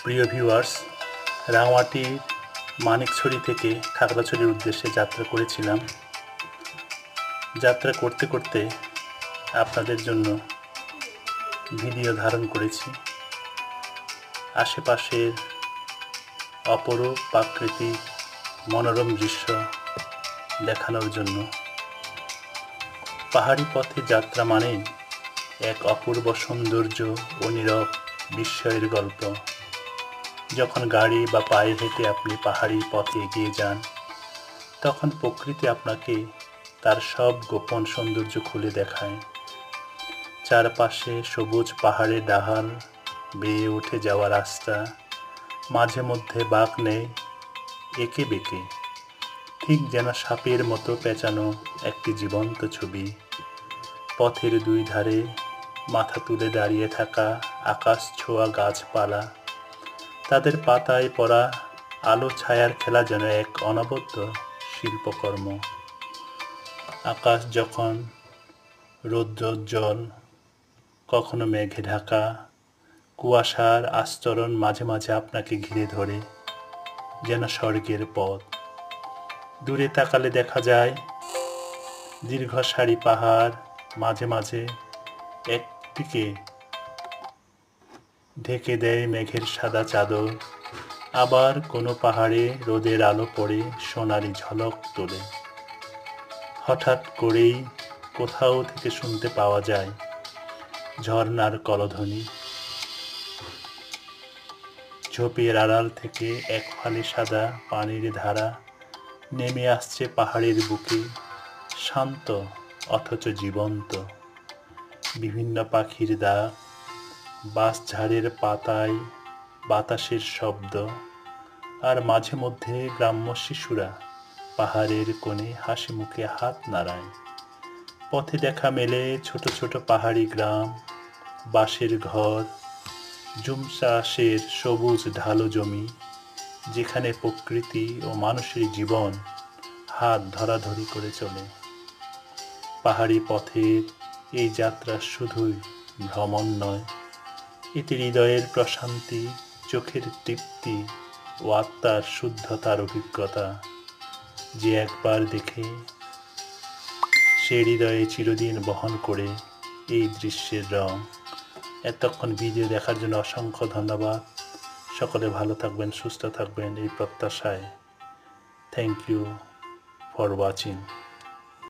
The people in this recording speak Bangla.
প্রিয় ভিউয়ার্স, রাঙামাটির মানিকছড়ি থেকে খাগড়াছড়ির উদ্দেশ্যে যাত্রা করেছিলাম। যাত্রা করতে করতে আপনাদের জন্য ভিডিও ধারণ করেছি আশেপাশের অপরূপ প্রাকৃতিক মনোরম দৃশ্য দেখানোর জন্য। পাহাড়ি পথে যাত্রা মানেই এক অপূর্ব সৌন্দর্য ও নীরব বিস্ময়ের গল্প। যখন গাড়ি বা পায়ে হেঁটে আপনি পাহাড়ি পথে এগিয়ে যান, তখন প্রকৃতি আপনাকে তার সব গোপন সৌন্দর্য খুলে দেখায়। চারপাশে সবুজ পাহাড়ের ঢাল, বেয়ে উঠে যাওয়া রাস্তা, মাঝে মধ্যে বাঁক নেই এঁকে বেঁকে, ঠিক যেন সাপের মতো পেঁচানো একটি জীবন্ত ছবি। পথের দুই ধারে মাথা তুলে দাঁড়িয়ে থাকা আকাশ ছোঁয়া গাছপালা, তাদের পাতায় পড়া আলো ছায়ার খেলা যেন এক অনবদ্য শিল্পকর্ম। আকাশ যখন রৌদ্রোজ্জ্বল, কখনো মেঘে ঢাকা, কুয়াশার আস্তরণ মাঝে মাঝে আপনাকে ঘিরে ধরে, যেন স্বর্গের পথ। দূরে তাকালে দেখা যায় দীর্ঘ সারি পাহাড়, মাঝে মাঝে একদিকে ঢেকে দেয় মেঘের সাদা চাদর, আবার কোনো পাহাড়ে রোদের আলো পড়ে সোনালি ঝলক তোলে। হঠাৎ করেই কোথাও থেকে শুনতে পাওয়া যায় ঝর্ণার কলধ্বনি। ঝোপের আড়াল থেকে এক ফালি সাদা পানির ধারা নেমে আসছে পাহাড়ের বুকে, শান্ত অথচ জীবন্ত। বিভিন্ন পাখির ডাক, বাঁশঝাড়ের পাতায় বাতাসের শব্দ, আর মাঝে মধ্যে গ্রাম্য শিশুরা পাহাড়ের কোণে হাসি মুখে হাত নাড়ায়। পথে দেখা মেলে ছোট ছোট পাহাড়ি গ্রাম, বাঁশের ঘর, জুম চাষের সবুজ ঢালু জমি, যেখানে প্রকৃতি ও মানুষের জীবন হাত ধরাধরি করে চলে। পাহাড়ি পথের এই যাত্রা শুধুই ভ্রমণ নয়, এটি হৃদয়ের প্রশান্তি, চোখের তৃপ্তি ও আত্মার শুদ্ধতার অভিজ্ঞতা। যে একবার দেখে সে হৃদয়ে চিরদিন বহন করে এই দৃশ্যের রং। এতক্ষণ ভিডিও দেখার জন্য অসংখ্য ধন্যবাদ। সকলে ভালো থাকবেন, সুস্থ থাকবেন এই প্রত্যাশায়। Thank you for watching.